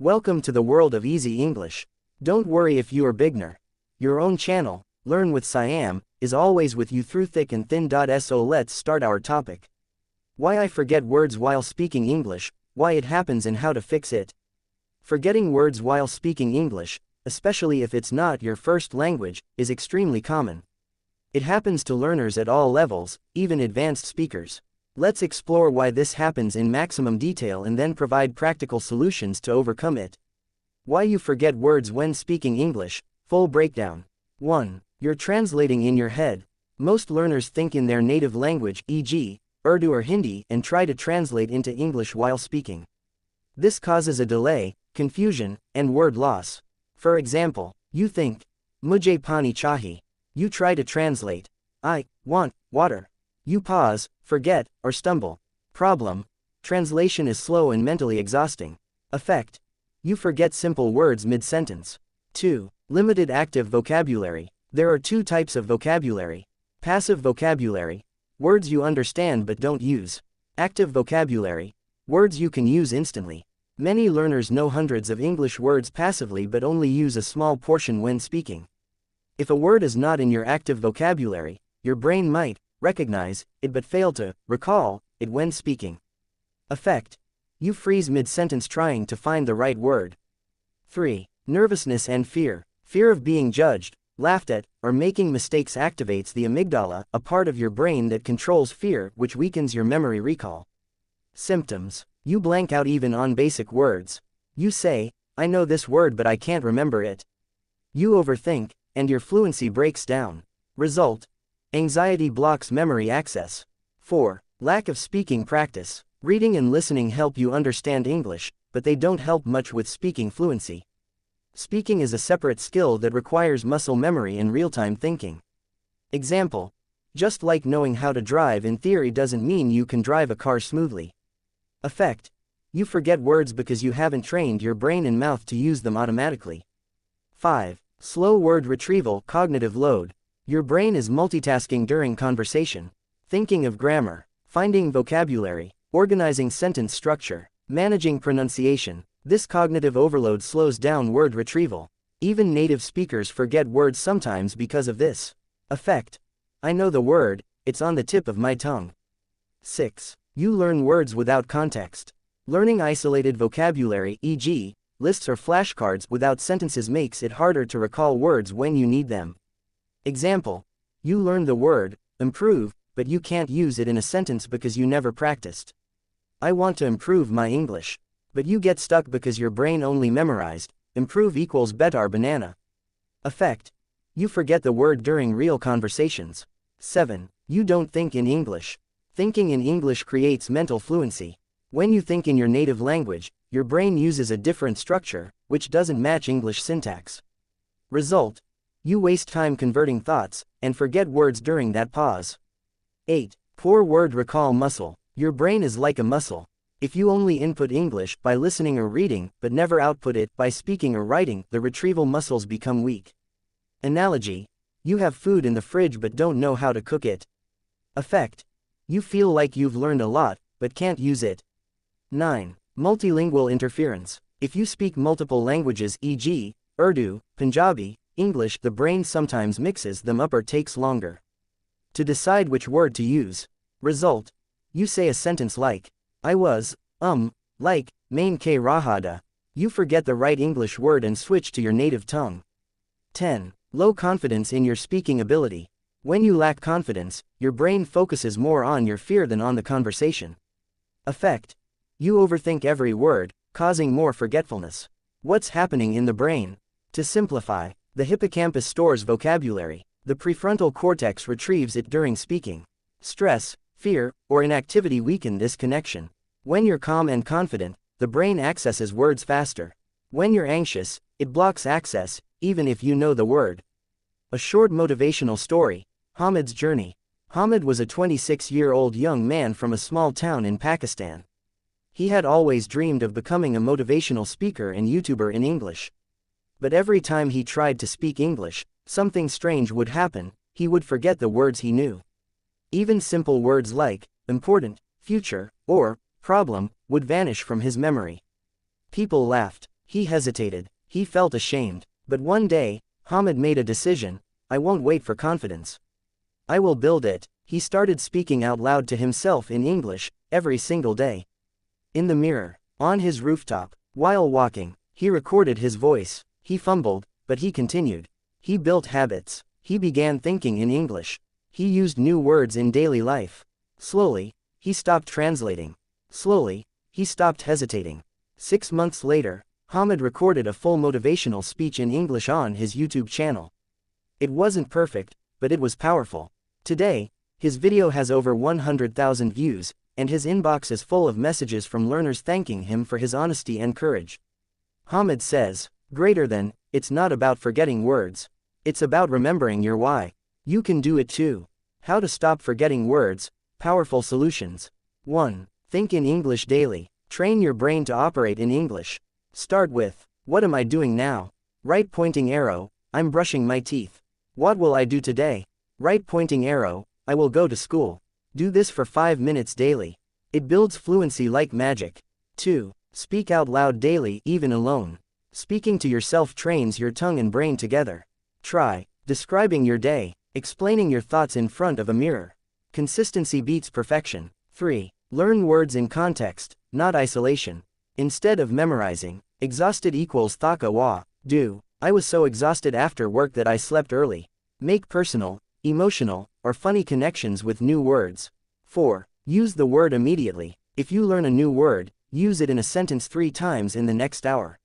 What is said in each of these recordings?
Welcome to the world of easy English. Don't worry if you are beginner. Your own channel, Learn with Saim, is always with you through thick and thin. So let's start our topic. Why I forget words while speaking English, why it happens and how to fix it. Forgetting words while speaking English, especially if it's not your first language, is extremely common. It happens to learners at all levels, even advanced speakers. Let's explore why this happens in maximum detail and then provide practical solutions to overcome it. Why you forget words when speaking English, full breakdown. 1. You're translating in your head. Most learners think in their native language, e.g., Urdu or Hindi, and try to translate into English while speaking. This causes a delay, confusion, and word loss. For example, you think, Mujhe pani chahi. You try to translate, I want water. You pause, forget, or stumble. Problem: translation is slow and mentally exhausting. Effect: you forget simple words mid-sentence. 2. Limited active vocabulary. There are two types of vocabulary. Passive vocabulary, words you understand but don't use. Active vocabulary, words you can use instantly. Many learners know hundreds of English words passively but only use a small portion when speaking. If a word is not in your active vocabulary, your brain might recognize it but fail to recall it when speaking. Effect: you freeze mid-sentence trying to find the right word. 3. Nervousness and fear. Fear of being judged, laughed at, or making mistakes activates the amygdala, a part of your brain that controls fear, which weakens your memory recall. Symptoms: you blank out even on basic words. You say, I know this word but I can't remember it. You overthink, and your fluency breaks down. Result: anxiety blocks memory access. 4. Lack of speaking practice. Reading and listening help you understand English, but they don't help much with speaking fluency. Speaking is a separate skill that requires muscle memory and real-time thinking. Example: just like knowing how to drive in theory doesn't mean you can drive a car smoothly. Effect: you forget words because you haven't trained your brain and mouth to use them automatically. 5. Slow word retrieval. Cognitive load. Your brain is multitasking during conversation, thinking of grammar, finding vocabulary, organizing sentence structure, managing pronunciation. This cognitive overload slows down word retrieval. Even native speakers forget words sometimes because of this. Effect: I know the word, it's on the tip of my tongue. 6. You learn words without context. Learning isolated vocabulary, e.g., lists or flashcards without sentences makes it harder to recall words when you need them. Example: you learn the word improve, but you can't use it in a sentence because you never practiced. I want to improve my English. But you get stuck because your brain only memorized improve equals better banana. Effect: you forget the word during real conversations. 7. You don't think in English. Thinking in English creates mental fluency. When you think in your native language, your brain uses a different structure, which doesn't match English syntax. Result: you waste time converting thoughts, and forget words during that pause. 8. Poor word recall muscle. Your brain is like a muscle. If you only input English by listening or reading, but never output it by speaking or writing, the retrieval muscles become weak. Analogy: you have food in the fridge but don't know how to cook it. Effect: you feel like you've learned a lot, but can't use it. 9. Multilingual interference. If you speak multiple languages, e.g., Urdu, Punjabi, English, the brain sometimes mixes them up or takes longer to decide which word to use. Result: you say a sentence like, I was, like, main ke rahada. You forget the right English word and switch to your native tongue. 10. Low confidence in your speaking ability. When you lack confidence, your brain focuses more on your fear than on the conversation. Effect: you overthink every word, causing more forgetfulness. What's happening in the brain? To simplify, the hippocampus stores vocabulary. The prefrontal cortex retrieves it during speaking. Stress, fear, or inactivity weaken this connection. When you're calm and confident, the brain accesses words faster. When you're anxious, it blocks access, even if you know the word. A short motivational story. Hamid's journey. Hamid was a 26-year-old young man from a small town in Pakistan. He had always dreamed of becoming a motivational speaker and YouTuber in English. But every time he tried to speak English, something strange would happen. He would forget the words he knew. Even simple words like important, future, or problem would vanish from his memory. People laughed. He hesitated, he felt ashamed, but one day, Hamid made a decision: I won't wait for confidence. I will build it. He started speaking out loud to himself in English, every single day. In the mirror, on his rooftop, while walking, he recorded his voice. He fumbled, but he continued. He built habits. He began thinking in English. He used new words in daily life. Slowly, he stopped translating. Slowly, he stopped hesitating. 6 months later, Hamid recorded a full motivational speech in English on his YouTube channel. It wasn't perfect, but it was powerful. Today, his video has over 100,000 views, and his inbox is full of messages from learners thanking him for his honesty and courage. Hamid says, greater than, it's not about forgetting words. It's about remembering your why. You can do it too. How to stop forgetting words, powerful solutions. 1. Think in English daily. Train your brain to operate in English. Start with, what am I doing now? Right pointing arrow, I'm brushing my teeth. What will I do today? Right pointing arrow, I will go to school. Do this for 5 minutes daily. It builds fluency like magic. 2. Speak out loud daily, even alone. Speaking to yourself trains your tongue and brain together. Try describing your day, explaining your thoughts in front of a mirror. Consistency beats perfection. 3. Learn words in context, not isolation. Instead of memorizing, exhausted equals thaka wa, do, I was so exhausted after work that I slept early. Make personal, emotional, or funny connections with new words. 4. Use the word immediately. If you learn a new word, use it in a sentence 3 times in the next hour.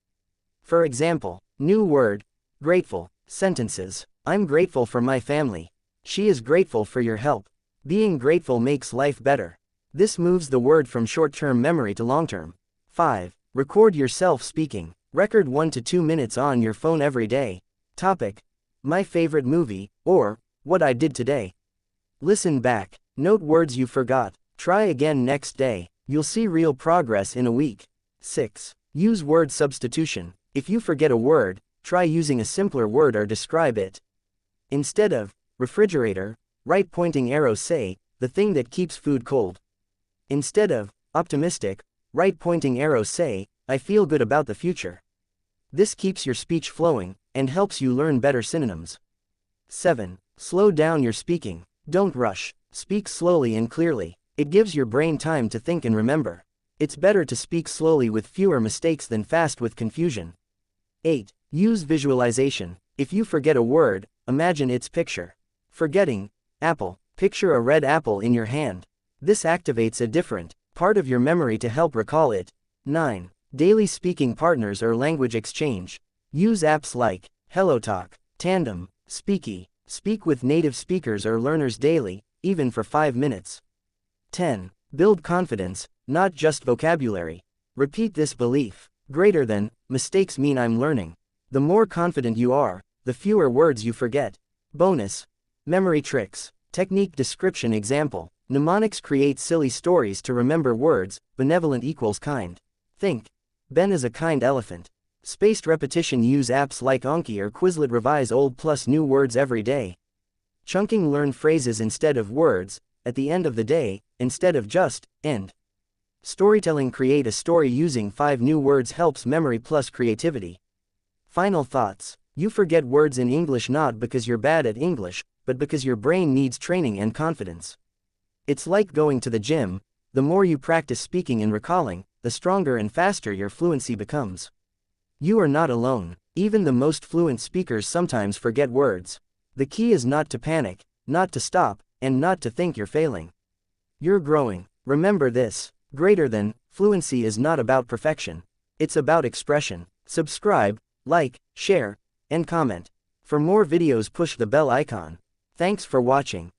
For example, new word, grateful. Sentences: I'm grateful for my family. She is grateful for your help. Being grateful makes life better. This moves the word from short-term memory to long-term. 5. Record yourself speaking. Record 1 to 2 minutes on your phone every day. Topic: my favorite movie, or what I did today. Listen back. Note words you forgot. Try again next day. You'll see real progress in a week. 6. Use word substitution. If you forget a word, try using a simpler word or describe it. Instead of refrigerator, right pointing arrow say, the thing that keeps food cold. Instead of optimistic, right pointing arrow say, I feel good about the future. This keeps your speech flowing, and helps you learn better synonyms. 7. Slow down your speaking. Don't rush. Speak slowly and clearly. It gives your brain time to think and remember. It's better to speak slowly with fewer mistakes than fast with confusion. 8. Use visualization. If you forget a word, imagine its picture. Forgetting, apple. Picture a red apple in your hand. This activates a different part of your memory to help recall it. 9. Daily speaking partners or language exchange. Use apps like HelloTalk, Tandem, Speaky. Speak with native speakers or learners daily, even for 5 minutes. 10. Build confidence, not just vocabulary. Repeat this belief. Greater than, mistakes mean I'm learning. The more confident you are, the fewer words you forget. Bonus. Memory tricks. Technique description example. Mnemonics create silly stories to remember words. Benevolent equals kind. Think. Ben is a kind elephant. Spaced repetition. Use apps like Anki or Quizlet. Revise old plus new words every day. Chunking. Learn phrases instead of words, at the end of the day, instead of just, end. Storytelling. Create a story using 5 new words. Helps memory plus creativity. Final thoughts. You forget words in English not because you're bad at English, but because your brain needs training and confidence. It's like going to the gym. The more you practice speaking and recalling, the stronger and faster your fluency becomes. You are not alone. Even the most fluent speakers sometimes forget words. The key is not to panic, not to stop, and not to think you're failing. You're growing. Remember this. Greater than, fluency is not about perfection. It's about expression. Subscribe, like, share, and comment. For more videos push the bell icon. Thanks for watching.